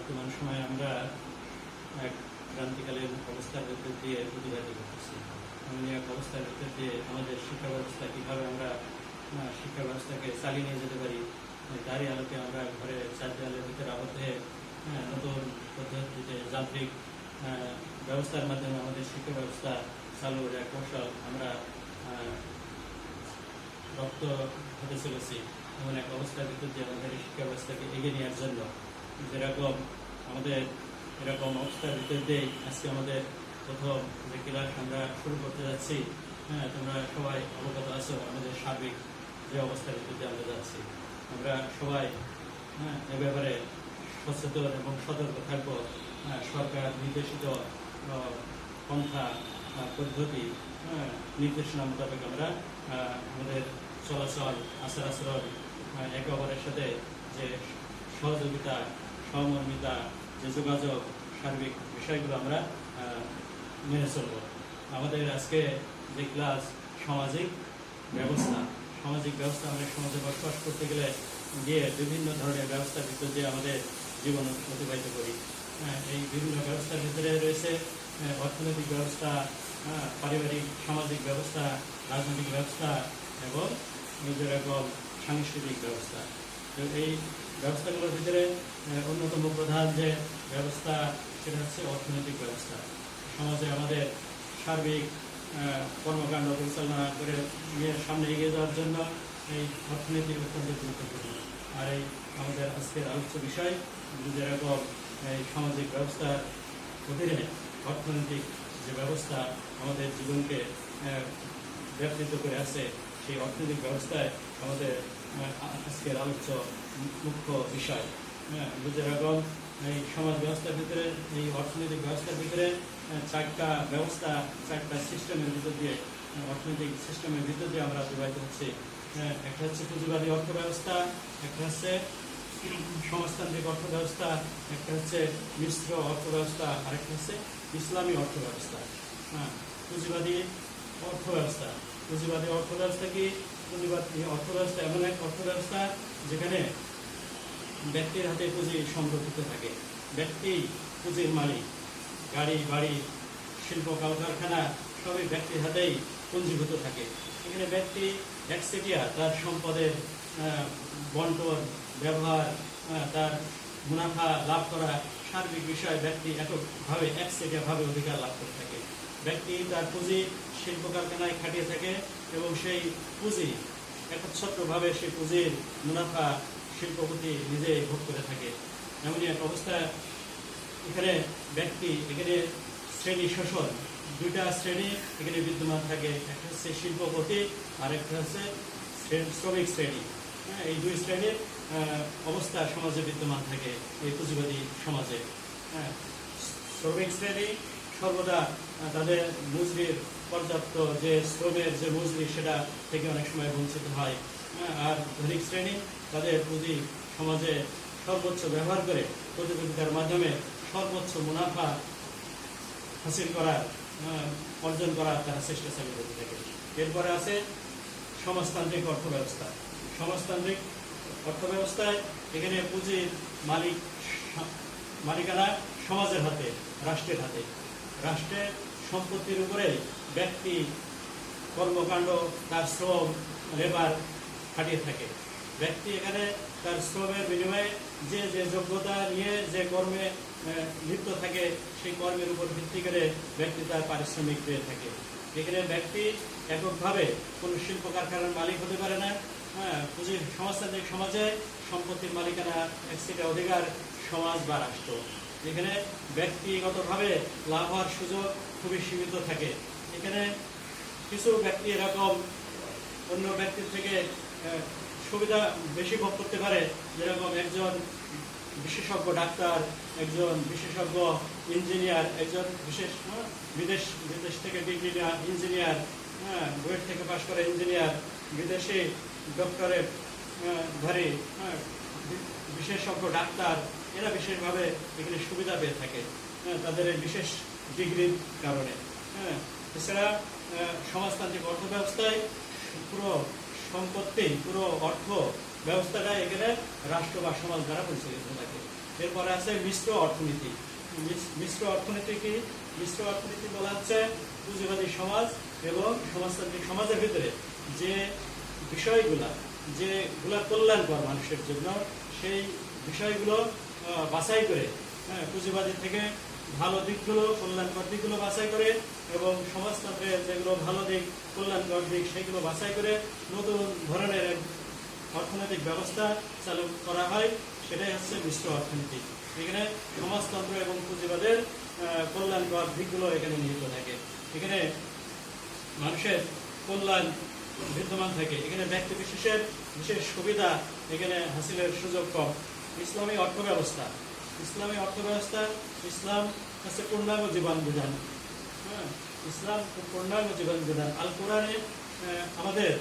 বর্তমান সময়ে আমরা এক ক্রান্তিকালীন অবস্থার ভিতর দিয়ে অতিবাহিত করতেছি। এমন এক অবস্থার ভিতর দিয়ে আমাদের শিক্ষা ব্যবস্থা কীভাবে আমরা শিক্ষা ব্যবস্থাকে চালিয়ে নিয়ে যেতে পারি, তারই আলোকে আমরা ঘরে চার দেওয়ালের ভিতরে আবদ্ধ হয়ে নতুন পদ্ধতিতে যান্ত্রিক ব্যবস্থার মাধ্যমে আমাদের শিক্ষা ব্যবস্থা চালুর এক কৌশল আমরা রপ্ত হতে চলেছি। এমন এক অবস্থার ভিতর দিয়ে আমাদের শিক্ষা ব্যবস্থাকে এগিয়ে নেওয়ার জন্য যেরকম আমাদের এরকম অবস্থার ভিতর দিয়েই আজকে আমাদের প্রথম যে ক্লাস আমরা শুরু করতে যাচ্ছি। তোমরা সবাই অবগত আছো আমাদের সার্বিক যে অবস্থার ভিতর দিয়ে আমরা যাচ্ছি। আমরা সবাই এ ব্যাপারে সচেতন এবং সতর্ক থাকবো। সরকার নির্দেশিত পন্থা পদ্ধতি নির্দেশনা মোতাবেক আমরা আমাদের চলাচল আচার আচরণ একে অপরের সাথে যে সহযোগিতা সহমর্মিতা যে যোগাযোগ সার্বিক বিষয়গুলো আমরা মেনে চলব। আমাদের আজকে যে ক্লাস সামাজিক ব্যবস্থা আমরা সমাজে বসবাস করতে গেলে গিয়ে বিভিন্ন ধরনের ব্যবস্থার ভিতর দিয়ে আমাদের জীবন অতিবাহিত করি। এই বিভিন্ন ব্যবস্থার ভিতরে রয়েছে অর্থনৈতিক ব্যবস্থা, পারিবারিক সামাজিক ব্যবস্থা, রাজনৈতিক ব্যবস্থা এবং যেরকম সাংস্কৃতিক ব্যবস্থা। তো এই ব্যবস্থাগুলোর ভিতরে অন্যতম প্রধান যে ব্যবস্থা সেটা হচ্ছে অর্থনৈতিক ব্যবস্থা। সমাজে আমাদের সার্বিক কর্মকাণ্ড পরিচালনা করে সামনে এগিয়ে যাওয়ার জন্য এই অর্থনীতি অত্যন্ত গুরুত্বপূর্ণ। আর এই আমাদের আজকের আলোচ্য বিষয় যেরকম এই সামাজিক ব্যবস্থার অধীনে অর্থনৈতিক যে ব্যবস্থা আমাদের জীবনকে ব্যাপৃত করে আছে, সেই অর্থনৈতিক ব্যবস্থায় আমাদের আজকের আলোচ্য মুখ্য বিষয়। যেরকম এই সমাজ ব্যবস্থার ভিতরে এই অর্থনৈতিক ব্যবস্থার ভিতরে চারটা সিস্টেমের ভিতর দিয়ে অর্থনৈতিক সিস্টেমের ভিতর দিয়ে আমরা অতিবাহিত হচ্ছি। একটা হচ্ছে পুঁজিবাদী অর্থ ব্যবস্থা, একটা হচ্ছে সমাজতান্ত্রিক অর্থ ব্যবস্থা, একটা হচ্ছে মিশ্র অর্থ ব্যবস্থা, আরেকটা হচ্ছে ইসলামী অর্থ ব্যবস্থা। পুঁজিবাদী অর্থ ব্যবস্থা কি? পুঁজিবাদী অর্থ ব্যবস্থা এমন এক অর্থ ব্যবস্থা যেখানে ব্যক্তির হাতে পুঁজি সংরক্ষিত থাকে। ব্যক্তি পুঁজির মালিক, গাড়ি বাড়ি শিল্প কলকারখানা সবই ব্যক্তির হাতেই পুঞ্জীভূত থাকে। এখানে ব্যক্তি একচেটিয়া তার সম্পদের বন্টন ব্যবহার, তার মুনাফা লাভ করা সার্বিক বিষয় ব্যক্তি এককভাবে একচেটিয়াভাবে অধিকার লাভ করে থাকে। ব্যক্তি তার পুঁজি শিল্প কারখানায় খাটিয়ে থাকে এবং সেই পুঁজি একচ্ছত্রভাবে সেই পুঁজির মুনাফা শিল্পপতি নিজে ভোগ করে থাকে। এমনই এক অবস্থা এখানে শ্রেণী শোষণ, দুইটা শ্রেণী এখানে বিদ্যমান থাকে। একটা হচ্ছে শিল্পপতি আর একটা হচ্ছে শ্রমিক শ্রেণী। এই দুই শ্রেণীর অবস্থা সমাজে বিদ্যমান থাকে এই পুঁজিবাদী সমাজে। শ্রমিক শ্রেণী সর্বদা তাদের মজুরির পর্যাপ্ত যে শ্রমের যে মজুরি সেটা থেকে অনেক সময় বঞ্চিত হয়। আর ধনিক শ্রেণী তাদের পুঁজি সমাজে সর্বোচ্চ ব্যবহার করে প্রতিযোগিতার মাধ্যমে সর্বোচ্চ মুনাফা হাসিল করার অর্জন করার তারা চেষ্টা চালিয়ে যেতে থাকে। এরপরে আছে সমাজতান্ত্রিক অর্থ ব্যবস্থা। সমাজতান্ত্রিক অর্থ ব্যবস্থায় এখানে পুঁজির মালিকানা সমাজের হাতে, রাষ্ট্রের হাতে। রাষ্ট্রের সম্পত্তির উপরে ব্যক্তি কর্মকাণ্ড তার শ্রম লেবার খাটিয়ে থাকে। ব্যক্তি এখানে তার শ্রমের বিনিময়ে যে যোগ্যতা নিয়ে যে কর্মে লিপ্ত থাকে সেই কর্মের উপর ভিত্তি করে ব্যক্তি তার পারিশ্রমিক পেয়ে থাকে। এখানে ব্যক্তি এককভাবে কোনো শিল্প কারখানার মালিক হতে পারে না। পুঁজির সমাজতান্ত্রিক সমাজে সম্পত্তির মালিকানা একচেটিয়া অধিকার সমাজ বা রাষ্ট্র। এখানে ব্যক্তিগতভাবে লাভ হওয়ার সুযোগ খুবই সীমিত থাকে। এখানে কিছু ব্যক্তি এরকম অন্য ব্যক্তির থেকে সুবিধা বেশি ভোগ করতে পারে, যেরকম একজন বিশেষজ্ঞ ডাক্তার, একজন বিশেষজ্ঞ ইঞ্জিনিয়ার, একজন বিদেশ থেকে ডিগ্রি ইঞ্জিনিয়ার, বুয়েট থেকে পাশ করা ইঞ্জিনিয়ার, বিদেশি ডক্টরেট ধারী বিশেষজ্ঞ ডাক্তার, এরা বিশেষভাবে এখানে সুবিধা পেয়ে থাকে তাদের বিশেষ ডিগ্রির কারণে। এছাড়া সমাজতান্ত্রিক অর্থ ব্যবস্থায় পুরো সম্পত্তি, পুরো অর্থ ব্যবস্থাটা এখানে রাষ্ট্র বা সমাজ দ্বারা পরিচালিত থাকে। এরপরে আছে মিশ্র অর্থনীতি। মিশ্র অর্থনীতি কি? মিশ্র অর্থনীতি বলা হচ্ছে পুঁজিবাদী সমাজ এবং সমাজতান্ত্রিক সমাজের ভিতরে যে বিষয়গুলা যেগুলা কল্যাণকর মানুষের জন্য সেই বিষয়গুলো বাছাই করে, পুঁজিবাদী থেকে ভালো দিকগুলো কল্যাণকর দিকগুলো বাছাই করে এবং সমাজতন্ত্রের যেগুলো ভালো দিক কল্যাণকর দিক সেগুলো বাছাই করে নতুন ধরনের অর্থনৈতিক ব্যবস্থা চালু করা হয়, সেটাই হচ্ছে মিশ্র অর্থনীতি। এখানে সমাজতন্ত্র এবং পুঁজিবাদের কল্যাণকর দিকগুলো এখানে নিহিত থাকে। এখানে মানুষের কল্যাণ বিদ্যমান থাকে, এখানে ব্যক্তি বিশেষের বিশেষ সুবিধা এখানে হাসিলের সুযোগ কম। ইসলামী অর্থব্যবস্থা, ইসলাম হচ্ছে পূর্ণাঙ্গ জীবন বিধান। ইসলাম পূর্ণাঙ্গ জীবন বিধান। আল কোরআনে আমাদের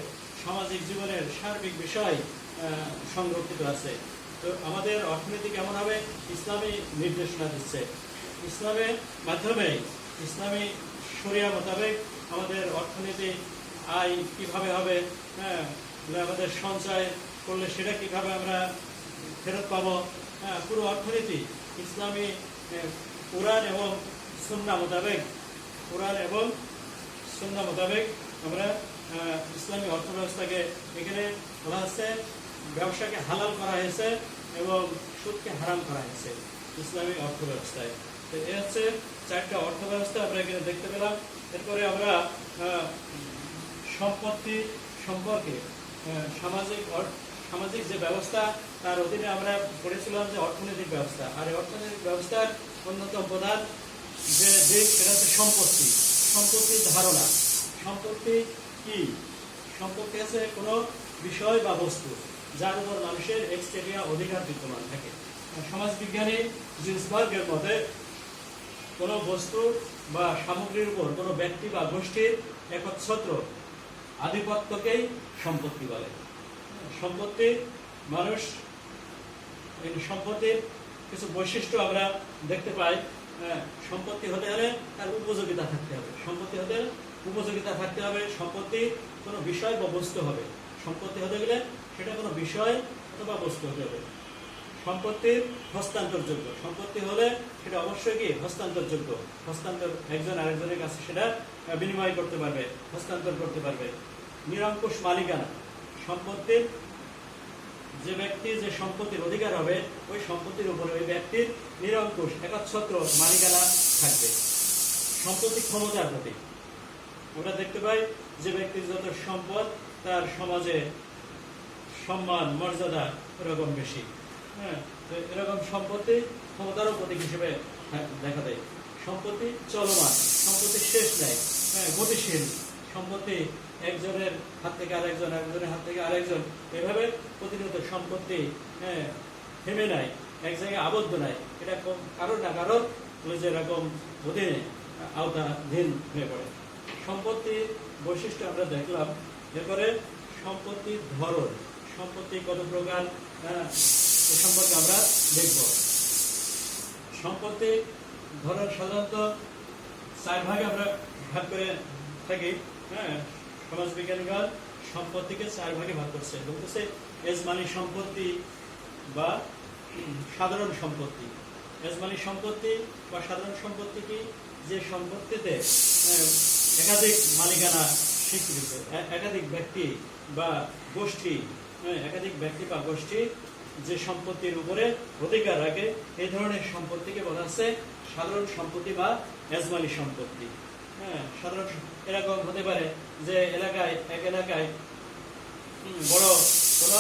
সামাজিক জীবনের সার্বিক বিষয় সংরক্ষিত আছে। তো আমাদের অর্থনীতি কেমন হবে? ইসলামী নির্দেশনা দিচ্ছে। ইসলামের মাধ্যমে ইসলামী শরিয়া মোতাবেক আমাদের অর্থনীতি আয় কিভাবে হবে, আমাদের সঞ্চয় করলে সেটা কিভাবে আমরা ফেরত পাবো, পুরো অর্থনীতি ইসলামী কোরআন এবং সুন্নাহ মোতাবেক আমরা ইসলামী অর্থব্যবস্থাকে এখানে বলা হচ্ছে ব্যবসাকে হালাল করা হয়েছে এবং সুদকে হারাম করা হয়েছে ইসলামী অর্থব্যবস্থায়। তো এ হচ্ছে 4টা অর্থব্যবস্থা আমরা এখানে দেখতে পেলাম। এরপরে আমরা সম্পত্তি সম্পর্কে সামাজিক যে ব্যবস্থা তার অধীনে আমরা পড়েছিলাম যে অর্থনৈতিক ব্যবস্থা। আর এই অর্থনৈতিক ব্যবস্থার অন্যতম প্রধান যে দিক সেটা হচ্ছে সম্পত্তির ধারণা। সম্পত্তি কি? সম্পত্তি আছে কোনো বিষয় বা বস্তু যার উপর মানুষের এক্সটেরিয়া অধিকার বিদ্যমান থাকে। সমাজবিজ্ঞানী জিন্সবার্গের মতে কোনো বস্তু বা সামগ্রীর উপর কোনো ব্যক্তি বা গোষ্ঠীর একচ্ছত্র আধিপত্যকেই সম্পত্তি বলে। সম্পত্তির কিছু বৈশিষ্ট্য আমরা দেখতে পাই। সম্পত্তি হতে হলে তার উপযোগিতা থাকতে হবে। সম্পত্তি কোনো বিষয় বা বস্তু হবে। সম্পত্তি হতে গেলে সেটা কোনো বিষয় অথবা বস্তু হতে হবে। সম্পত্তির হস্তান্তরযোগ্য। সম্পত্তি হলে সেটা অবশ্যই কি হস্তান্তরযোগ্য। একজন আরেকজনের কাছে সেটা বিনিময় করতে পারবে, হস্তান্তর করতে পারবে। নিরঙ্কুশ মালিকানা। সম্পত্তির যে ব্যক্তি যে সম্পত্তির অধিকার হবে ওই সম্পত্তির উপরে ওই ব্যক্তির নিরঙ্কুশ একচ্ছত্র মালিকানা থাকবে। সম্পত্তি ক্ষমতার প্রতীক। আমরা দেখতে পাই যে ব্যক্তির যত সম্পদ তার সমাজে সম্মান মর্যাদা এরকম বেশি। এরকম সম্পত্তি ক্ষমতারও প্রতীক হিসেবে দেখা দেয়। সম্পত্তি চলমান, সম্পত্তি শেষ নেই, গতিশীল। সম্পত্তি একজনের হাত থেকে আরেকজন, আরেকজনের হাত থেকে আরেকজন, এভাবে প্রতিনিয়ত সম্পত্তি থেমে নাই, এক জায়গায় আবদ্ধ নাই। এটা কারোর না কারোর যেরকম অধীনে আওতাধীন হয়ে পড়ে। সম্পত্তির বৈশিষ্ট্য আমরা দেখলাম। এরপরে সম্পত্তির ধরন, সম্পত্তি কত প্রকার এ সম্পর্কে আমরা দেখব। সম্পত্তি ধরন সাধারণত 4 ভাগে আমরা ভাগ করে থাকি। সমাজবিজ্ঞানীগণ সম্পত্তিকে 4 ভাগে ভাগ করছে। বলতেছে এজমানি সম্পত্তি বা সাধারণ সম্পত্তি। এজমানি সম্পত্তি বা সাধারণ সম্পত্তি কি? যে সম্পত্তিতে একাধিক মালিকানা স্বীকৃত, একাধিক ব্যক্তি বা গোষ্ঠী যে সম্পত্তির উপরে অধিকার রাখে, এই ধরনের সম্পত্তিকে বলা হচ্ছে সাধারণ সম্পত্তি বা এজমানি সম্পত্তি। সাধারণ এরকম হতে পারে যে এক এলাকায় বড় কোনো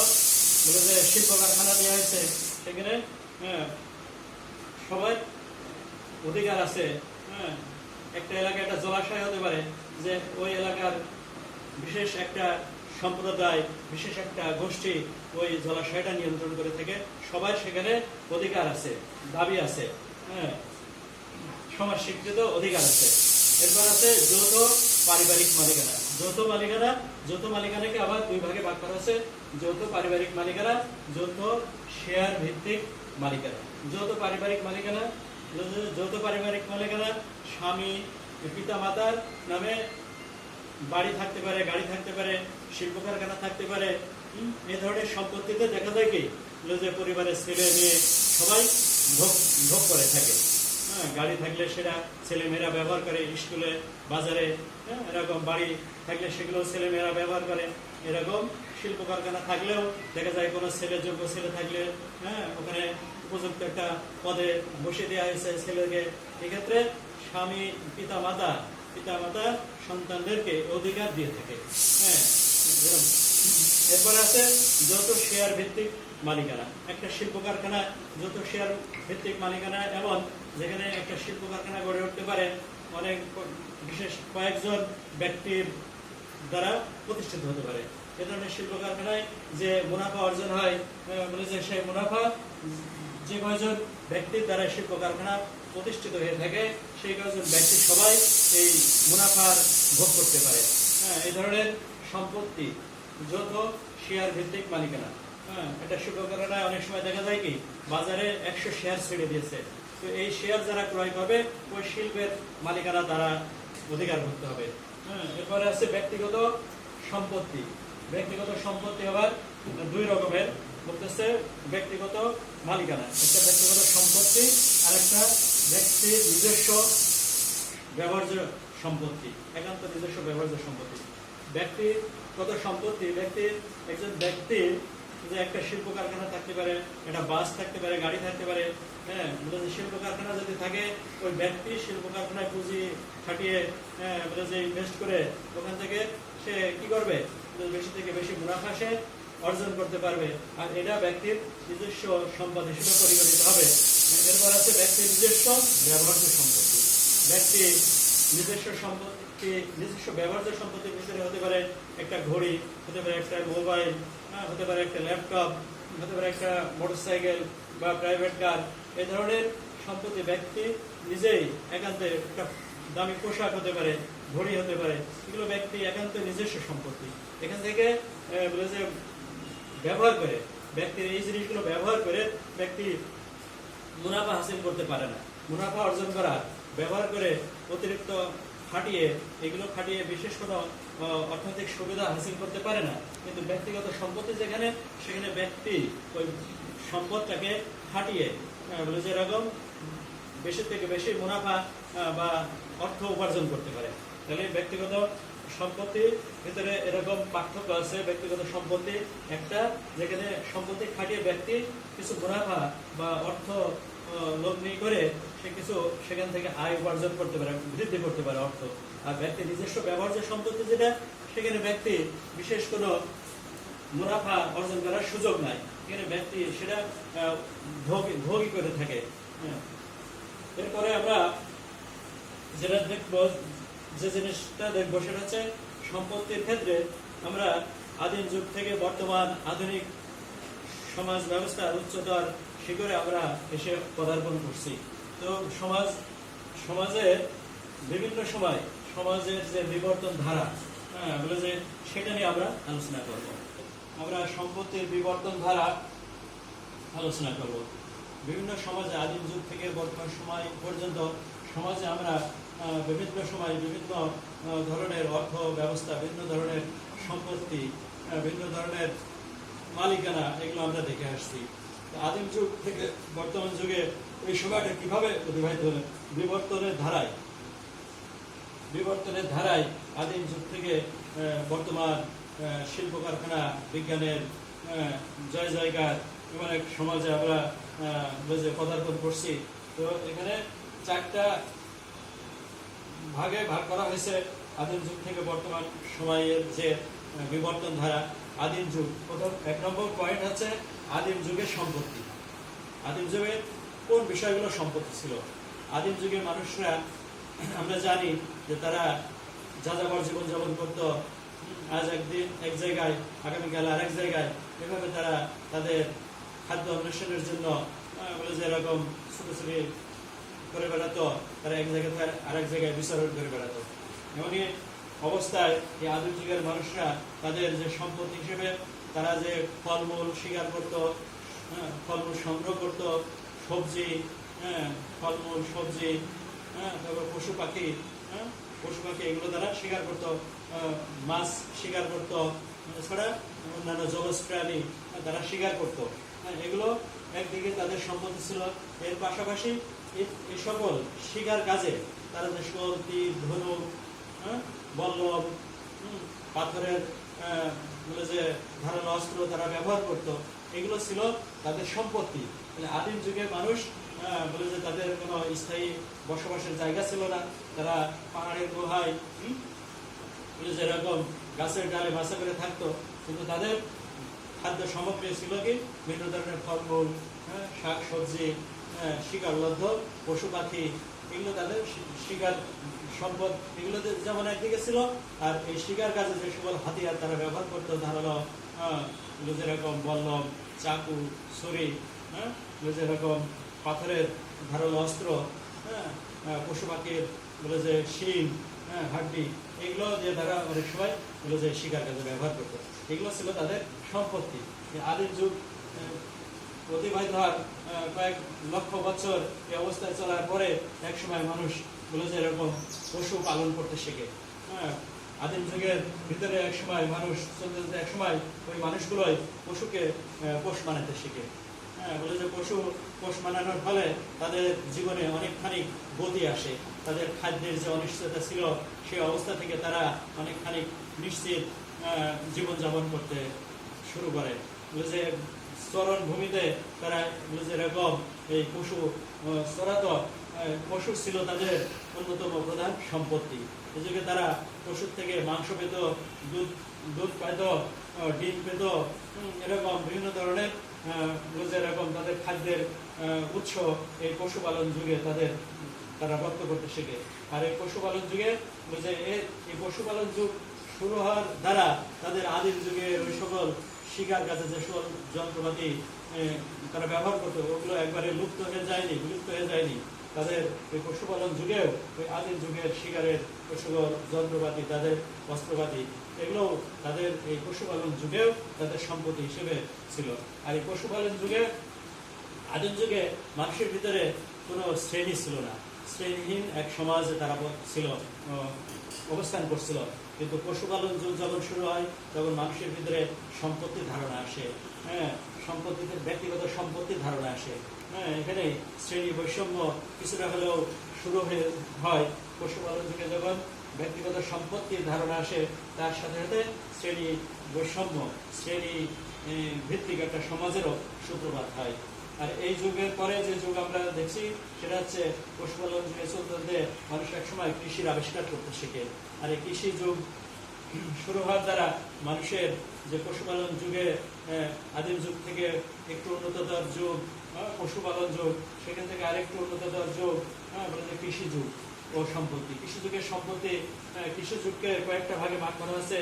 শিল্প কারখানা দেওয়া হয়েছে, সেখানে সবাই অধিকার আছে। একটা এলাকায় একটা জলাশয় হতে পারে যে ওই এলাকার বিশেষ একটা সম্প্রদায়, বিশেষ একটা গোষ্ঠী ওই জলাশয়টা নিয়ন্ত্রণ করে থাকে। সবাই সেখানে অধিকার আছে, দাবি আছে, সমাজ স্বীকৃত অধিকার আছে। এরপর আছে যৌথ পারিবারিক মালিকানা। যৌথ মালিকানাকে আবার 2 ভাগে ভাগ করা আছে। যৌথ পারিবারিক মালিকানা, যৌথ শেয়ার ভিত্তিক মালিকানা। যৌথ পারিবারিক মালিকানা স্বামী পিতা মাতার নামে বাড়ি থাকতে পারে, গাড়ি থাকতে পারে, শিল্প কারখানা থাকতে পারে। এই ধরনের সম্পত্তিতে দেখা যায় কি যে পরিবারের ছেলে মেয়ে সবাই ভোগ ভোগ করে থাকে। হ্যাঁ, গাড়ি থাকলে সেটা ছেলেমেয়েরা ব্যবহার করে স্কুলে, বাজারে। হ্যাঁ, এরকম বাড়ি থাকলে সেগুলো ছেলেমেয়েরা ব্যবহার করে। এরকম শিল্প কারখানা থাকলেও দেখা যায় কোনো ছেলে, যোগ্য ছেলে থাকলে হ্যাঁ ওখানে উপযুক্ত একটা পদে বসিয়ে দেওয়া হয়েছে ছেলেকে। এক্ষেত্রে স্বামী, পিতা মাতা সন্তানদেরকে অধিকার দিয়ে থাকে। হ্যাঁ, এরপরে আছে যৌথ শেয়ার ভিত্তিক মালিকানা। একটা শিল্প কারখানায় যৌথ শেয়ার ভিত্তিক মালিকানা এমন যেখানে একটা শিল্প কারখানা গড়ে উঠতে পারে অনেক বিশেষ কয়েকজন ব্যক্তির দ্বারা প্রতিষ্ঠিত হতে পারে। এ ধরনের শিল্প কারখানায় যে মুনাফা অর্জন হয়, বলে যে সেই মুনাফা যে কয়জন ব্যক্তির দ্বারা শিল্প কারখানা প্রতিষ্ঠিত হয়ে থাকে সেই কয়জন ব্যক্তি সবাই এই মুনাফার ভোগ করতে পারে। হ্যাঁ, এই ধরনের সম্পত্তি যৌথ শেয়ার ভিত্তিক মালিকানা। হ্যাঁ, একটা শিল্প কারখানায় অনেক সময় দেখা যায় কি বাজারে 100 শেয়ার ছেড়ে দিয়েছে, তো এই শেয়ার যারা ক্রয় করবে ওই শিল্পের মালিকানা দ্বারা অধিকার করতে হবে। হ্যাঁ, এরপরে আছে ব্যক্তিগত সম্পত্তি। ব্যক্তিগত সম্পত্তি আবার দুই রকমের, বলতেছে ব্যক্তিগত মালিকানা। একটা ব্যক্তিগত সম্পত্তি আর একটা ব্যক্তির নিজস্ব ব্যবহার্য সম্পত্তি, একান্ত নিজস্ব ব্যবহার্য সম্পত্তি। ব্যক্তিগত সম্পত্তি একজন ব্যক্তির যে একটা শিল্প কারখানা থাকতে পারে, একটা বাস থাকতে পারে, গাড়ি থাকতে পারে। হ্যাঁ, শিল্প কারখানা যদি থাকে ওই ব্যক্তি শিল্প কারখানায় পুঁজি খাটিয়ে বলে যে ইনভেস্ট করে ওখান থেকে সে কি করবে, বেশি থেকে বেশি মুনাফা সে অর্জন করতে পারবে, আর এটা ব্যক্তির নিজস্ব সম্পদ হিসেবে পরিগণিত হবে। এরপর আছে ব্যক্তির নিজস্ব ব্যবহার্য সম্পত্তি। ব্যক্তি নিজস্ব সম্পত্তি, নিজস্ব ব্যবহার্য সম্পত্তির ভিতরে হতে পারে একটা ঘড়ি, হতে পারে একটা মোবাইল, হতে পারে একটা ল্যাপটপ, হতে পারে একটা মোটরসাইকেল বা প্রাইভেট কার। এই ধরনের সম্পত্তি ব্যক্তি নিজেই একান্তে, একটা দামি পোশাক হতে পারে, ঘড়ি হতে পারে, এগুলো ব্যক্তি একান্ত নিজস্ব সম্পত্তি। এখান থেকে বলে যে ব্যবহার করে ব্যক্তির এই জিনিসগুলো ব্যবহার করে ব্যক্তি মুনাফা হাসিল করতে পারে না। মুনাফা অর্জন করা, ব্যবহার করে অতিরিক্ত এগুলো খাটিয়ে বিশেষ কোনো অর্থনৈতিক সুবিধা হাসিল করতে পারে না। কিন্তু ব্যক্তিগত সম্পত্তি যেখানে, সেখানে ব্যক্তি ওই সম্পদটাকে খাটিয়ে বলে যে এরকম বেশি থেকে বেশি মুনাফা বা অর্থ উপার্জন করতে পারে। তাহলে ব্যক্তিগত সম্পত্তির ভিতরে এরকম পার্থক্য আছে। ব্যক্তিগত সম্পত্তি একটা যেখানে সম্পত্তি খাটিয়ে ব্যক্তি কিছু মুনাফা বা অর্থ লগ্নি করে সে কিছু সেখান থেকে আয় উপার্জন করতে পারে, বৃদ্ধি করতে পারে অর্থ। আর ব্যক্তি নিজস্ব ব্যবহার্য সম্পত্তি যেটা, সেখানে ব্যক্তি বিশেষ কোনো মুনাফা অর্জন করার সুযোগ নাই, এখানে ব্যক্তি সেটা ভোগই করে থাকে। এরপরে আমরা যেটা দেখবো, যে জিনিসটা দেখবো সেটা হচ্ছে সম্পত্তির ক্ষেত্রে আমরা আদিম যুগ থেকে বর্তমান আধুনিক সমাজ ব্যবস্থার উচ্চতর শিখরে আমরা এসে পদার্পণ করছি। তো সমাজে বিভিন্ন সময় সমাজের যে বিবর্তন ধারা, বলে যে সেটা নিয়ে আমরা আলোচনা করব। আমরা সম্পত্তির বিবর্তন ধারা আলোচনা করব। বিভিন্ন সমাজে আদিম যুগ থেকে বর্তমান সময় পর্যন্ত সমাজে আমরা বিভিন্ন সময় বিভিন্ন ধরনের অর্থ ব্যবস্থা, বিভিন্ন ধরনের সম্পত্তি, বিভিন্ন ধরনের মালিকানা, এগুলো আমরা দেখে আসছি। আদিম যুগ থেকে বর্তমান যুগে এই সময়টা কিভাবে অতিবাহিত হলো? বিবর্তনের ধারায় আদিম যুগ থেকে বর্তমান শিল্প কারখানা, বিজ্ঞানের জয় জয়কার এমন এক সমাজে আমরা পদার্পণ করছি। তো এখানে 4টা ভাগে ভাগ করা হয়েছে আদিম যুগ থেকে বর্তমান সময়ের যে বিবর্তন ধারা। আদিম যুগ, প্রথম 1 নম্বর পয়েন্ট হচ্ছে আদিম যুগের সম্পত্তি। আদিম যুগের কোন বিষয়গুলো সম্পত্তি ছিল? আদিম যুগের মানুষরা আমরা জানি যে তারা যাযাবর জীবনযাপন করত। আজ একদিন এক জায়গায়, আগামীকাল আরেক জায়গায়, এভাবে তারা তাদের খাদ্য অন্বেষণের জন্য বলে যে এরকম ছুটোছুটি করে বেড়াতো। তারা এক জায়গা থেকে আরেক জায়গায় বিচরণ করে বেড়াতো। এমনই অবস্থায় এই আদিম যুগের মানুষরা তাদের যে সম্পত্তি হিসেবে তারা যে ফলমূল শিকার করত, ফলমূল সংগ্রহ করত, সবজি, ফলমূল, সবজি, তারপর পশু পাখি এগুলো তারা শিকার করত, মাছ শিকার করত, এছাড়া অন্যান্য জলজ প্রাণী তারা শিকার করত। এগুলো একদিকে তাদের সম্পত্তি ছিল। এর পাশাপাশি এই সকল শিকার কাজে তারা যে সকল তীর, ধনুক, বল্লভ, পাথরের বলে যে ধারালো অস্ত্র তারা ব্যবহার করত, এগুলো ছিল তাদের সম্পত্তি। আদিম যুগে মানুষ বলে যে তাদের কোনো স্থায়ী বসবাসের জায়গা ছিল না। তারা পাহাড়ের গুহায় যেরকম গাছের ডালে বাসা করে থাকতো, কিন্তু তাদের খাদ্য সামগ্রী ছিল কি বিভিন্ন ধরনের ফলমূল, শাক সবজি, শিকারলব্ধ পশু পাখি, এগুলো তাদের শিকার সম্পদ। এগুলো যেমন একদিকে ছিল, আর এই শিকার কাজে যে সকল হাতিয়ার তারা ব্যবহার করতো, ধারালো যেরকম বল্লম, চাকু, ছুরি, যেরকম পাথরের ধারালো অস্ত্র, পশু পাখির বলে যে শিং, হাড্ডি, এগুলো যে তারা অনেক সময় বলে যে শিকার কাজে ব্যবহার করতো। এগুলো ছিল তাদের সম্পত্তি। আদিম যুগ অতিবাহিত হওয়ার কয়েক লক্ষ বছর এই অবস্থায় চলার পরে এক সময় মানুষ বলে যে এরকম পশু পালন করতে শেখে। আদিম যুগের ভিতরে এক সময় মানুষ চলতে চলতে এক সময় ওই মানুষগুলোই পশুকে পোষ মানাতে শেখে। বলে যে পোষ মানানোর ফলে তাদের জীবনে অনেকখানি গতি আসে। তাদের খাদ্যের যে অনিশ্চয়তা ছিল সেই অবস্থা থেকে তারা অনেকখানি নিশ্চিত জীবনযাপন করতে শুরু করে। বলে যে চরণ ভূমিতে তারা বলে যে এরকম এই পশু চরাতো, পশু ছিল তাদের অন্যতম প্রধান সম্পত্তি। এই যুগে তারা পশুর থেকে মাংস পেত, দুধ পাইত, ডিম পেত, এরকম বিভিন্ন ধরনের এরকম তাদের খাদ্যের উৎস এই পশুপালন যুগে তারা রপ্ত করতে শেখে। আর এই পশুপালন যুগে এই পশুপালন যুগ শুরু হওয়ার দ্বারা তাদের আদিম যুগের ওই সকল শিকার কাজে যে সকল যন্ত্রপাতি তারা ব্যবহার করতো, ওগুলো একবারে বিলুপ্ত হয়ে যায়নি। তাদের ওই পশুপালন যুগেও ওই আদিম যুগের শিকারের ওই সকল যন্ত্রপাতি, তাদের অস্ত্রপাতি, এগুলো তাদের এই পশুপালন যুগেও তাদের সম্পত্তি হিসেবে ছিল। আর এই পশুপালন যুগে আদিম যুগে মানুষের ভিতরে কোনো শ্রেণী ছিল না। শ্রেণীহীন এক সমাজে তারা ছিল, অবস্থান করছিল। কিন্তু পশুপালন যুগ যখন শুরু হয় তখন মানুষের ভিতরে সম্পত্তির ধারণা আসে, ব্যক্তিগত সম্পত্তির ধারণা আসে। এখানে শ্রেণী বৈষম্য কিছুটা হলেও শুরু হয়। পশুপালন যুগে যখন ব্যক্তিগত সম্পত্তির ধারণা আসে, তার সাথে সাথে শ্রেণী বৈষম্য, শ্রেণী ভিত্তিক একটা সমাজেরও সূত্রপাত হয়। আর এই যুগের পরে যে যুগ আমরা দেখছি সেটা হচ্ছে পশুপালন যুগে চলতে মানুষ এক সময় কৃষির আবিষ্কার করতে শেখে। আর এই কৃষি যুগ শুরু হওয়ার দ্বারা মানুষের যে পশুপালন যুগে আদিম যুগ থেকে একটু উন্নততর যুগ পশুপালন যুগ, সেখান থেকে আরেকটু উন্নততর যুগ বলে যে কৃষি যুগ ও সম্পত্তি। কৃষি যুগের সম্পত্তি, কৃষি যুগকে কয়েকটা ভাগে ভাগ করা হয়েছে: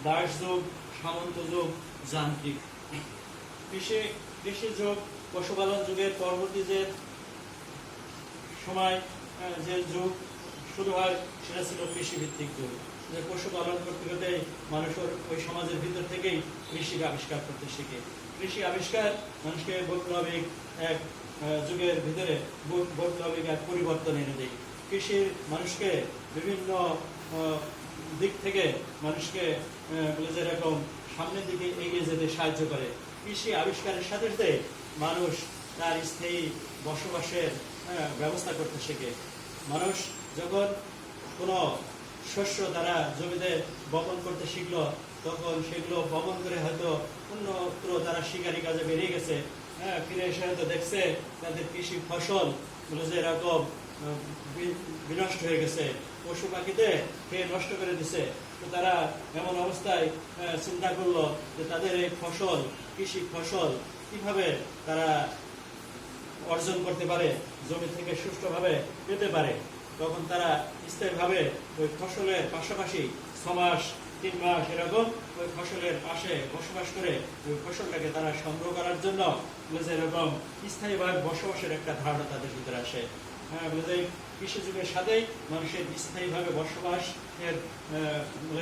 দাস যুগ, সামন্ত যুগ, যান্ত্রিক। কৃষি যুগ পশুপালন যুগের পরবর্তী যে সময় যে যুগ শুরু হয় সেটা ছিল কৃষিভিত্তিক যুগ। যে পশুপালন করতে করতে মানুষের ওই সমাজের ভিতর থেকেই কৃষির আবিষ্কার করতে শিখে। কৃষি আবিষ্কার মানুষকে বৈপ্লবিক এক যুগের ভিতরে বৈপ্লবিক এক পরিবর্তন এনে দেয়। কৃষির মানুষকে বিভিন্ন দিক থেকে মানুষকে বলে যে এরকম সামনের দিকে এগিয়ে যেতে সাহায্য করে। কৃষি আবিষ্কারের সাথে সাথে মানুষ তার স্থায়ী বসবাসের ব্যবস্থা করতে শেখে। মানুষ যখন কোনো শস্য তারা জমিতে বপন করতে শিখলো, তখন সেগুলো বপন করে হয়তো অন্যত্র তারা শিকারি কাজে বেরিয়ে গেছে, ফিরে এসে হয়তো দেখছে তাদের কৃষি ফসল বলে যে এরকম বিনষ্ট হয়ে গেছে, পশু পাখিতে খেয়ে নষ্ট করে দিছে। তো তারা এমন অবস্থায় চিন্তা করলো যে তাদের এই ফসল, কৃষি ফসল কিভাবে তারা অর্জন করতে পারে, জমি থেকে সুষ্ঠুভাবে পেতে পারে। তখন তারা স্থায়ীভাবে ওই ফসলের পাশাপাশি 6 মাস 3 মাস এরকম ওই ফসলের পাশে বসবাস করে ওই ফসলটাকে তারা সংগ্রহ করার জন্য এরকম স্থায়ীভাবে বসবাসের একটা ধারণা তাদের ভিতরে আসে। কৃষি যুগের সাথেই মানুষের স্থায়ীভাবে বসবাসের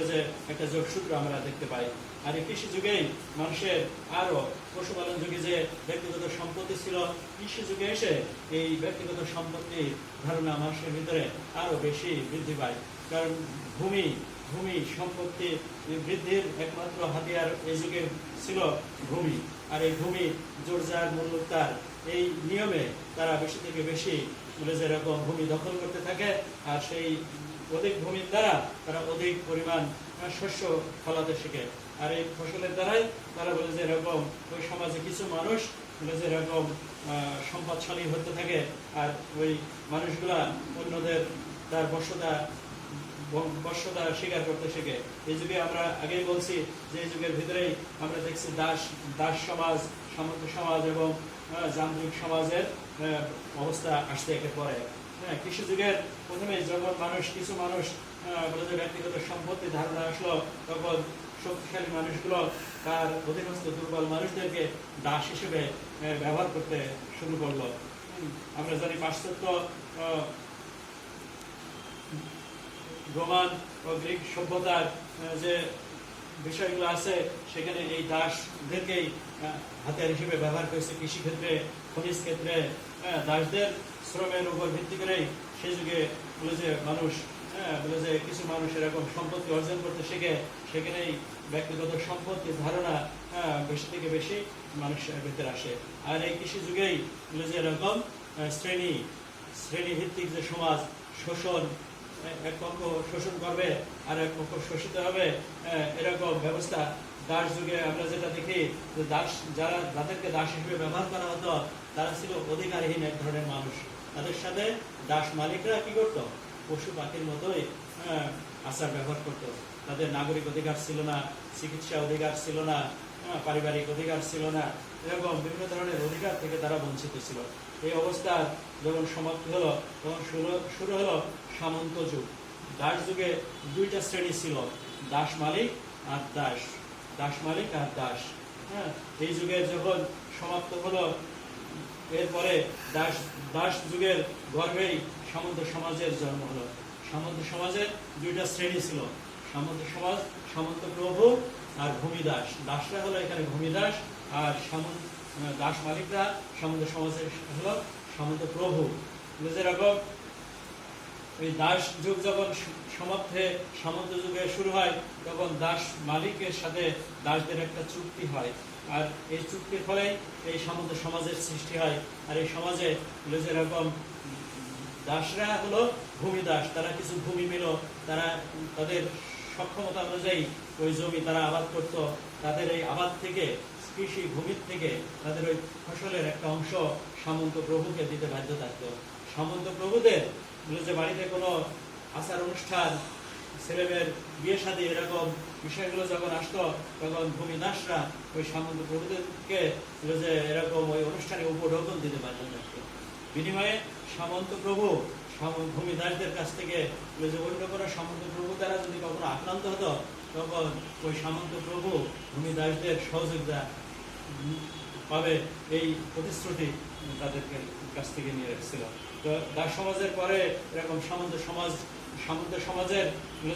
যে একটা যোগসূত্র আমরা দেখতে পাই। আর এই কৃষি যুগেই মানুষের আরো পশুপালন যুগে যে ব্যক্তিগত সম্পত্তি ছিল, কৃষি যুগে এসে এই ব্যক্তিগত সম্পত্তির ধারণা মানুষের ভিতরে আরো বেশি বৃদ্ধি পায়। কারণ ভূমি সম্পত্তি বৃদ্ধির একমাত্র হাতিয়ার এই যুগে ছিল ভূমি। আর এই ভূমি জোরজার মূল্যতার এই নিয়মে তারা বেশি থেকে বেশি বলে যে এরকম ভূমি দখল করতে থাকে, আর সেই অধিক ভূমির দ্বারা তারা অধিক পরিমাণ শস্য ফলাতে শিখে। আর এই ফসলের দ্বারাই তারা বলে যে এরকম ওই সমাজে কিছু মানুষ বলে যে এরকম সম্পদশালী হতে থাকে, আর ওই মানুষগুলা অন্যদের তার বশ্যতা স্বীকার করতে শেখে। এই যুগে আমরা আগেই বলছি যে এই যুগের ভিতরেই আমরা দেখছি দাস সমাজ, সামন্ত সমাজ এবং যান্ত্রিক সমাজের অবস্থা আসতে একে পরে। হ্যাঁ, কৃষি যুগের প্রথমে যখন কিছু মানুষ বলে যে ব্যক্তিগত সম্পত্তি ধারণা আসলো, তখন শক্তিশালী মানুষগুলো তার অধীনস্থ দুর্বল মানুষদেরকে দাস হিসেবে ব্যবহার করতে শুরু করলো। আমরা জানি পাশ্চাত্য রোমান ও গ্রিক সভ্যতার যে বিষয়গুলো আছে, সেখানে এই দাসদেরকেই হাতিয়ার হিসেবে ব্যবহার করেছে কৃষিক্ষেত্রে, খনিজ ক্ষেত্রে। দাসদের শ্রমের উপর ভিত্তি করেই সেই যুগে বলে যে মানুষ বলে যে কিছু মানুষ এরকম সম্পত্তি অর্জন করতে শেখে, সেখানেই ব্যক্তিগত সম্পত্তির ধারণা বেশি থেকে বেশি মানুষের ভিতরে আসে। আর এই কৃষি যুগেই বলে যে এরকম শ্রেণী ভিত্তিক যে সমাজ, শোষণ, এক পক্ষ শোষণ করবে আর এক পক্ষ শোষিত হবে, এরকম ব্যবস্থা দাস যুগে আমরা যেটা দেখি যে যাদেরকে দাস হিসেবে ব্যবহার করা হতো তারা ছিল অধিকারহীন এক ধরনের মানুষ। তাদের সাথে দাস মালিকরা কি করতো? পশু পাখির মতোই আচার ব্যবহার করতো। তাদের নাগরিক অধিকার ছিল না, চিকিৎসা অধিকার ছিল না, পারিবারিক অধিকার ছিল না, এরকম বিভিন্ন ধরনের অধিকার থেকে তারা বঞ্চিত ছিল। এই অবস্থা যখন সমাপ্তি হলো, তখন শুরু হলো সামন্ত যুগ। দাস যুগে দুইটা শ্রেণী ছিল, দাস মালিক আর দাস। হ্যাঁ, এই যুগের যখন সমাপ্ত হলো, এরপরে দাস যুগের গর্ভেই সামন্ত সমাজের জন্ম হলো। সামন্ত সমাজের দুইটা শ্রেণী ছিল, সামন্ত সমাজ, সামন্ত প্রভু আর ভূমিদাস। দাসরা হলো এখানে ভূমিদাস, আর দাস মালিকরা সামন্ত সমাজের হলো সামন্ত প্রভু। যেরকম এই দাস যুগ যখন সমাপ্ত হয়ে সামন্ত যুগে শুরু হয়, তখন দাস মালিকের সাথে দাসদের একটা চুক্তি হয়, আর এই চুক্তির ফলে এই সামন্ত সমাজের সৃষ্টি হয়। আর এই সমাজে যেরকম দাসরা হলো ভূমিদাস, তারা কিছু ভূমি পেল, তারা তাদের সক্ষমতা অনুযায়ী ওই জমি তারা আবাদ করত। তাদের এই আবাদ থেকে, কৃষি ভূমির থেকে তাদের ওই ফসলের একটা অংশ সামন্ত প্রভুকে দিতে বাধ্য থাকতো। সামন্ত প্রভুদের যে বাড়িতে কোনো আচার অনুষ্ঠান, ছেলেমেয়ের বিয়ে শাদী, এরকম বিষয়গুলো যখন আসতো, তখন ভূমিদাসরা ওই সামন্ত প্রভুদেরকে যে এরকম ওই অনুষ্ঠানে উপঢৌকন দিতে বাধ্য থাকতো। বিনিময়ে সামন্ত প্রভু ভূমিদাসদের কাছ থেকে যে অন্য কোনো সামন্ত প্রভু দ্বারা যদি কখনো আক্রান্ত হতো, তখন ওই সামন্ত প্রভু ভূমিদাসদের সহযোগিতা পাবে এই প্রতিশ্রুতি তাদেরকে কাছ থেকে নিয়ে রাখছিল। তো দাস সমাজের পরে এরকম সামন্ত সমাজের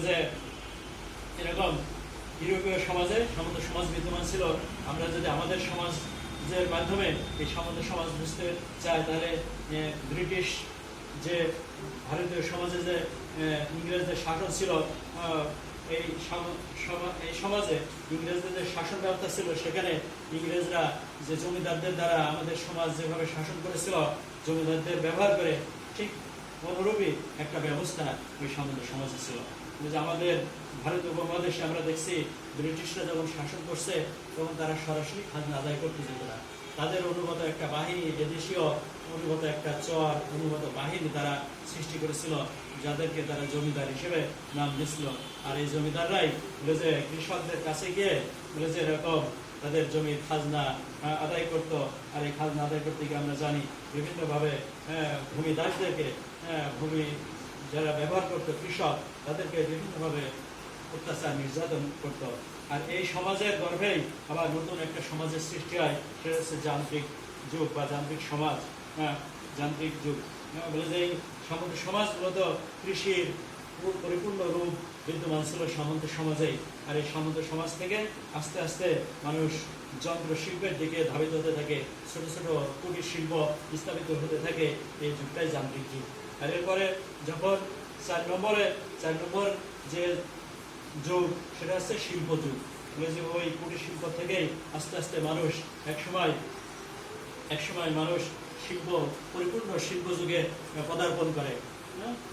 যে এরকম ইউরোপীয় সমাজে সামন্ত সমাজ বিদ্যমান ছিল। আমরা যদি আমাদের সমাজের মাধ্যমে এই সামন্ত সমাজ বুঝতে চাই, তাহলে ব্রিটিশ যে ভারতীয় সমাজে যে ইংরেজদের শাসন ছিল, এই সমাজে ইংরেজদের যে শাসন ব্যবস্থা ছিল, সেখানে ইংরেজরা যে জমিদারদের দ্বারা আমাদের সমাজ যেভাবে শাসন করেছিল, জমিদারদের ব্যবহার করে ঠিক অনুরূপী একটা ব্যবস্থা ওই সামন্ত সমাজে ছিল। যে আমাদের ভারতীয় উপমহাদেশে আমরা দেখছি ব্রিটিশরা যখন শাসন করছে, তখন তারা সরাসরি খাজনা আদায় করতে যেত না। তাদের অনুগত একটা বাহিনী, এদেশীয় অনুগত একটা অনুগত বাহিনী তারা সৃষ্টি করেছিল, যাদেরকে তারা জমিদার হিসেবে নাম দিয়েছিল। আর এই জমিদাররাই বলে যে কৃষকদের কাছে গিয়ে বলে যে এরকম তাদের জমির খাজনা আদায় করত। আর এই খাজনা আদায় করতে গিয়ে আমরা জানি বিভিন্নভাবে ভূমিদাসদেরকে, ভূমি যারা ব্যবহার করতো, কৃষক, তাদেরকে বিভিন্নভাবে অত্যাচার, নির্যাতন করত। আর এই সমাজের গর্ভেই আবার নতুন একটা সমাজের সৃষ্টি হয়, সেটা হচ্ছে যান্ত্রিক যুগ বা যান্ত্রিক সমাজ। যান্ত্রিক যুগ বলে যে এই সামন্ত সমাজ মূলত কৃষির পরিপূর্ণ রূপ বিদ্যমান ছিল সামন্ত সমাজেই। আর এই সামন্ত সমাজ থেকে আস্তে আস্তে মানুষ যন্ত্র শিল্পের দিকে ধাবিত হতে থাকে, ছোট ছোট কুটির শিল্প স্থাপিত হতে থাকে। এই যুগটাই যান্ত্রিক যুগ। আর এরপরে যখন 4 নম্বর যে যুগ, সেটা হচ্ছে শিল্প যুগ। যে ওই কুটির শিল্প থেকেই আস্তে আস্তে মানুষ একসময় মানুষ পরিপূর্ণ শিল্প যুগে পদার্পণ করে।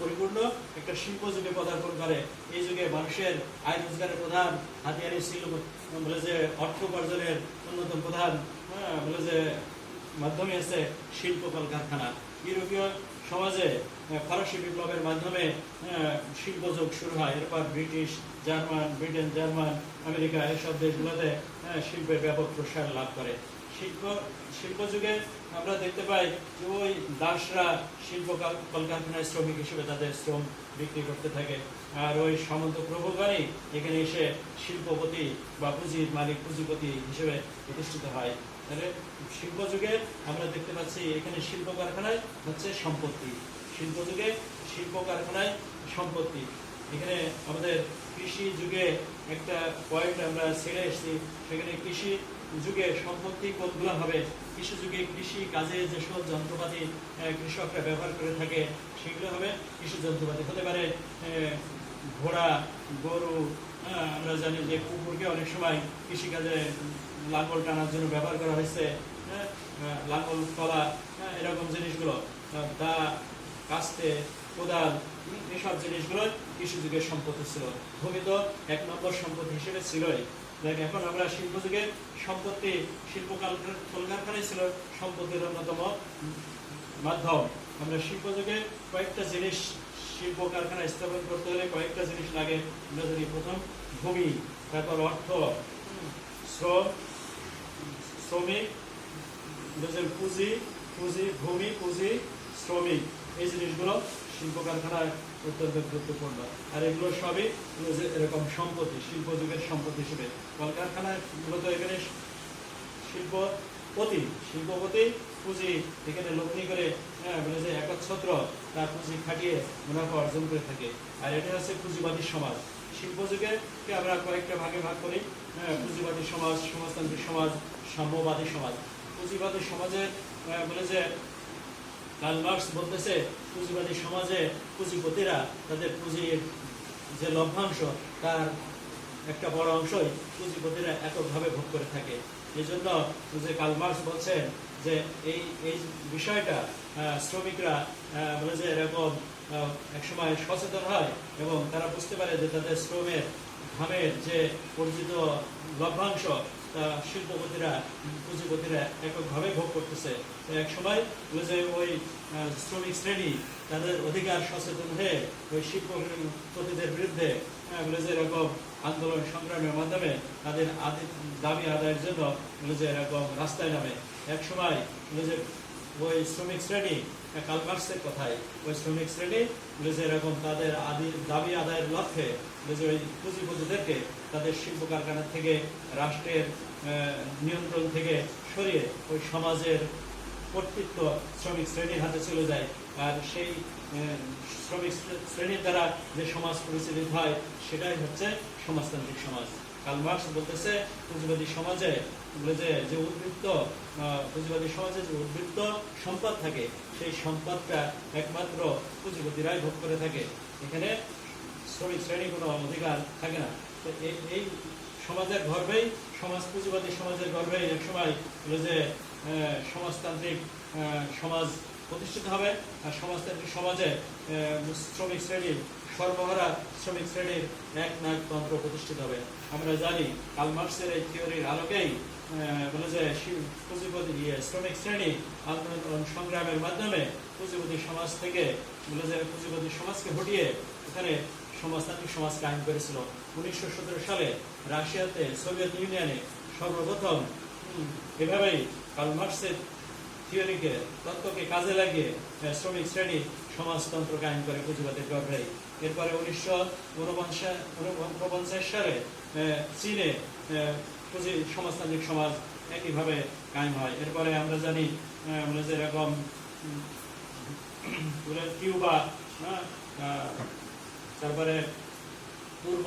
পরিপূর্ণ একটা শিল্প যুগে পদার্পণ করে। এই যুগে মানুষের আয় রোজগারের প্রধান হাতিয়ারই ছিল বলে যে অর্থ উপার্জনের অন্যতম প্রধান বলে যে মাধ্যমে আছে শিল্প কলকারখানা। ইউরোপীয় সমাজে ফরাসি বিপ্লবের মাধ্যমে শিল্পযুগ শুরু হয়। এরপর ব্রিটেন, জার্মান, আমেরিকা এসব দেশগুলোতে শিল্পের ব্যাপক প্রসার লাভ করে। শিল্প যুগে আমরা দেখতে পাই যে ওই দাসরা শিল্প কলকারখানায় শ্রমিক হিসেবে তাদের শ্রম বিক্রি করতে থাকে। আর ওই সামন্ত প্রভুগণই এখানে এসে শিল্পপতি বা পুঁজির মালিক, পুঁজিপতি হিসেবে প্রতিষ্ঠিত হয়। তাহলে শিল্প যুগে আমরা দেখতে পাচ্ছি এখানে শিল্প কারখানায় হচ্ছে সম্পত্তি। শিল্প যুগে শিল্প কারখানায় সম্পত্তি। এখানে আমাদের কৃষি যুগে একটা পয়েন্ট আমরা ছেড়ে এসেছি, সেখানে কৃষি যুগে সম্পত্তি কোনগুলো হবে। কৃষি যুগে কৃষি কাজে যেসব যন্ত্রপাতি কৃষকরা ব্যবহার করে থাকে সেগুলো হবে কৃষি যন্ত্রপাতি। হতে পারে ঘোড়া, গরু, আমরা জানি যে কুকুরকে অনেক সময় কৃষিকাজে লাঙ্গল টানার জন্য ব্যবহার করা হয়েছে, লাঙ্গল তলা, এরকম জিনিসগুলো, দা, কাস্তে, কোদাল, এসব জিনিসগুলো কৃষি যুগের সম্পত্তি ছিল। ভূমি তো 1 নম্বর সম্পত্তি হিসেবে ছিলই। এখন আমরা শিল্প যুগে সম্পত্তি, শিল্প কলকারখানায় ছিল সম্পত্তির অন্যতম মাধ্যম। আমরা শিল্প যুগে কয়েকটা জিনিস শিল্প কারখানা স্থাপন করতে হলে কয়েকটা জিনিস লাগে। আমরা জানি প্রথম ভূমি, তারপর অর্থ, শ্রমিক, পুঁজি, ভূমি, পুঁজি, শ্রমিক, এই জিনিসগুলো শিল্প কারখানায় অত্যন্ত গুরুত্বপূর্ণ। আর এগুলো সবই এরকম সম্পত্তি, শিল্প যুগের সম্পত্তি হিসেবে। কলকারখানায় মূলত এখানে শিল্পপতি পুঁজি এখানে লগ্নি করে বলে যে একচ্ছত্র তার পুঁজি খাটিয়ে মুনাফা অর্জন করে থাকে। আর এটা হচ্ছে পুঁজিবাদী সমাজ। শিল্প যুগে আমরা কয়েকটা ভাগে ভাগ করি। পুঁজিবাদী সমাজ, সমাজতান্ত্রিক সমাজ, সাম্যবাদী সমাজ। পুঁজিবাদী সমাজে বলে যে কার্ল মার্কস বলতেছে পুঁজিবাদী সমাজে পুঁজিপতিরা তাদের পুঁজির যে লভ্যাংশ তার একটা বড় অংশই পুঁজিপতিরা এককভাবে ভোগ করে থাকে। এই জন্য যে কার্ল মার্কস বলছেন যে এই বিষয়টা শ্রমিকরা বলে যে এরকম একসময় সচেতন হয় এবং তারা বুঝতে পারে যে তাদের শ্রমের ঘামের যে অর্জিত লভ্যাংশ তা শিল্পপতিরা, পুঁজিপতিরা এককভাবে ভোগ করতেছে। এক সময় যে ওই শ্রমিক শ্রেণী তাদের অধিকার সচেতন হয়ে ওই শিল্পপতিদের বিরুদ্ধে বলে যে এরকম আন্দোলন সংগ্রামের মাধ্যমে তাদের দাবি আদায়ের জন্য বলে যে এরকম রাস্তায় নামে। এক সময় বলে যে ওই শ্রমিক শ্রেণী, কার্ল মার্কসের কথায়, ওই শ্রমিক শ্রেণী বলে যে এরকম তাদের দাবি আদায়ের লক্ষ্যে যে ওই পুঁজিপতিদেরকে তাদের শিল্প কারখানা থেকে, রাষ্ট্রের নিয়ন্ত্রণ থেকে সরিয়ে ওই সমাজের কর্তৃত্ব শ্রমিক শ্রেণীর হাতে চলে যায়। আর সেই শ্রমিক শ্রেণীর দ্বারা যে সমাজ পরিচালিত হয় সেটাই হচ্ছে সমাজতান্ত্রিক সমাজ। কার্ল মার্কস বলতেছে পুঁজিবাদী সমাজে যে পুঁজিবাদী সমাজে যে উদ্বৃত্ত সম্পদ থাকে সেই সম্পদটা একমাত্র পুঁজিপতিরাই ভোগ করে থাকে। এখানে শ্রমিক শ্রেণী কোনো অধিকার থাকে না। তো এই সমাজের গর্বেই, পুঁজিবাদী সমাজের গর্বেই একসময় যে সমাজতান্ত্রিক সমাজ প্রতিষ্ঠিত হবে। আর সমাজতান্ত্রিক সমাজে শ্রমিক শ্রেণীর সর্বহারা শ্রমিক শ্রেণীর একনায়কতন্ত্র প্রতিষ্ঠিত হবে। আমরা জানি কার্ল মার্কসের এই থিওরির আলোকেই বলে যে পুঁজিপতি শ্রমিক শ্রেণী আন্দোলন সংগ্রামের মাধ্যমে পুঁজিপতি সমাজ থেকে বলে যে পুঁজিপতি সমাজকে হটিয়ে এখানে সমাজতান্ত্রিক সমাজ কায়েম করেছিল। 1917 সালে রাশিয়াতে, সোভিয়েত ইউনিয়নে সর্বপ্রথম এভাবেই কার্ল মার্কসের থিওরিকে, তত্ত্বকে কাজে লাগিয়ে শ্রমিক শ্রেণী সমাজতন্ত্র কায়েম করে পুঁজিবাদের গর্ভে। এরপরে 1949 সালে চীনে সমাজতান্ত্রিক সমাজ একইভাবে কায়েম হয়। এরপরে আমরা জানি যে এরকম কিউবা, তারপরে পূর্ব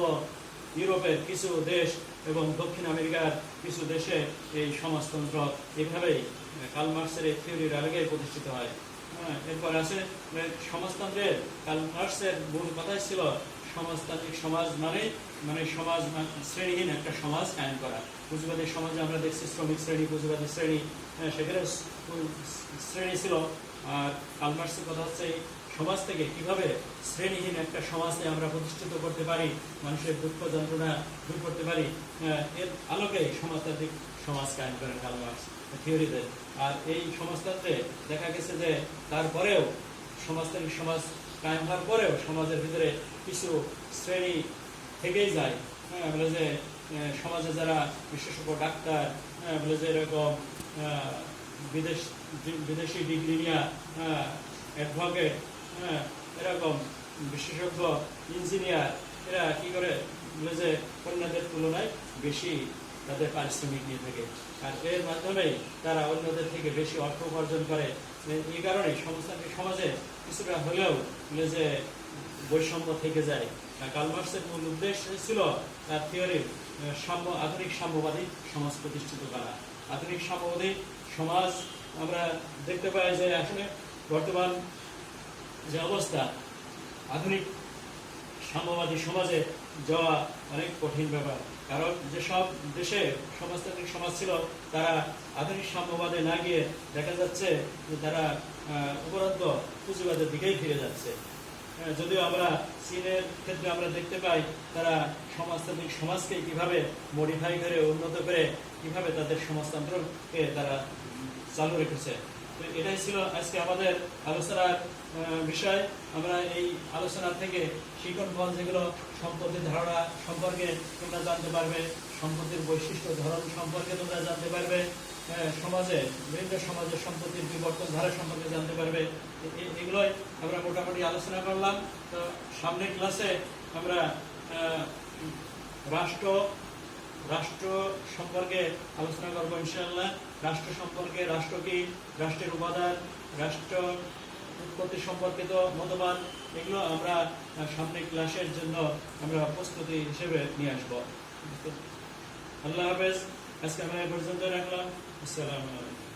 ইউরোপের কিছু দেশ এবং দক্ষিণ আমেরিকার কিছু দেশে এই সমাজতন্ত্র এভাবেই কার্ল মার্কসের এই থিওরির আলোকে প্রতিষ্ঠিত হয়। এরপর আছে সমাজতন্ত্রের কার্ল মার্কসের মূল কথাই ছিল সমাজতান্ত্রিক সমাজ মানে সমাজ শ্রেণীহীন একটা সমাজ কায়েম করা। পুঁজিবাদী সমাজে আমরা দেখছি শ্রমিক শ্রেণী, পুঁজিবাদী শ্রেণী, সেখানে শ্রেণী ছিল। আর কার্ল মার্ক্সের কথা হচ্ছে সমাজ থেকে কিভাবে শ্রেণীহীন একটা সমাজকে আমরা প্রতিষ্ঠিত করতে পারি, মানুষের দুঃখ যন্ত্রণা দূর করতে পারি, এর আলোকে সমাজতান্ত্রিক সমাজ কায়েম করেন কার্ল মার্ক্স থিওরিতে। আর এই সমাজতন্ত্রে দেখা গেছে যে তারপরেও সমাজতান্ত্রিক সমাজ কায়েম হওয়ার পরেও সমাজের ভিতরে কিছু শ্রেণী থেকেই যায়। বলে যে সমাজে যারা বিশেষজ্ঞ ডাক্তার, বলে যে এরকম বিদেশি ডিগ্রি নিয়ে অ্যাডভোকেট, এরকম বিশেষজ্ঞ ইঞ্জিনিয়ার, এরা কি করে বলে যে অন্যদের তুলনায় বেশি তাদের পারিশ্রমিক নিয়ে থাকে, আর এর মাধ্যমে তারা অন্যদের থেকে বেশি অর্থ উপার্জন করে। এই কারণে সমাজতান্ত্রিক সমাজে কিছুটা হলেও বলে যে বৈষম্য থেকে যায়। কার্ল মার্ক্সের মূল উদ্দেশ্য ছিল তার থিওরির আধুনিক সাম্যবাদী সমাজ প্রতিষ্ঠিত করা। আধুনিক সাম্যবাদী সমাজ আমরা দেখতে পাই যে আসলে বর্তমান যে অবস্থা, আধুনিক সাম্যবাদী সমাজে যাওয়া অনেক কঠিন ব্যাপার। কারণ যেসব দেশে সমাজতান্ত্রিক সমাজ ছিল তারা আধুনিক সাম্যবাদে না গিয়ে দেখা যাচ্ছে যে তারা উপরন্ত পুঁজিবাদের দিকেই ফিরে যাচ্ছে। যদিও আমরা চীনের ক্ষেত্রে আমরা দেখতে পাই তারা সমাজতান্ত্রিক সমাজকে কিভাবে মডিফাই করে, উন্নত করে কিভাবে তাদের সমাজতন্ত্রকে তারা চালু রেখেছে। তো এটাই ছিল আজকে আমাদের আলোচনার বিষয়। আমরা এই আলোচনা থেকে শিকন ফল যেগুলো সম্পত্তির ধারণা সম্পর্কে তোমরা জানতে পারবে, সম্পত্তির বৈশিষ্ট্য ধরন সম্পর্কে তোমরা জানতে পারবে, সমাজে বিভিন্ন সমাজের সম্পত্তির বিবর্তন ধারা সম্পর্কে জানতে পারবে। এগুলোই আমরা মোটামুটি আলোচনা করলাম। তো সামনের ক্লাসে আমরা রাষ্ট্র সম্পর্কে আলোচনা করবো ইনশাআল্লাহ। রাষ্ট্র সম্পর্কে, রাষ্ট্র কি, রাষ্ট্রের উপাদান, রাষ্ট্র উৎপত্তি সম্পর্কিত মতবাদ, এগুলো আমরা সামনের ক্লাসের জন্য আমরা প্রস্তুতি হিসেবে নিয়ে আসবো। আল্লাহ হাফেজ। আজকে আমরা এ পর্যন্ত রাখলাম। আসসালামু আলাইকুম।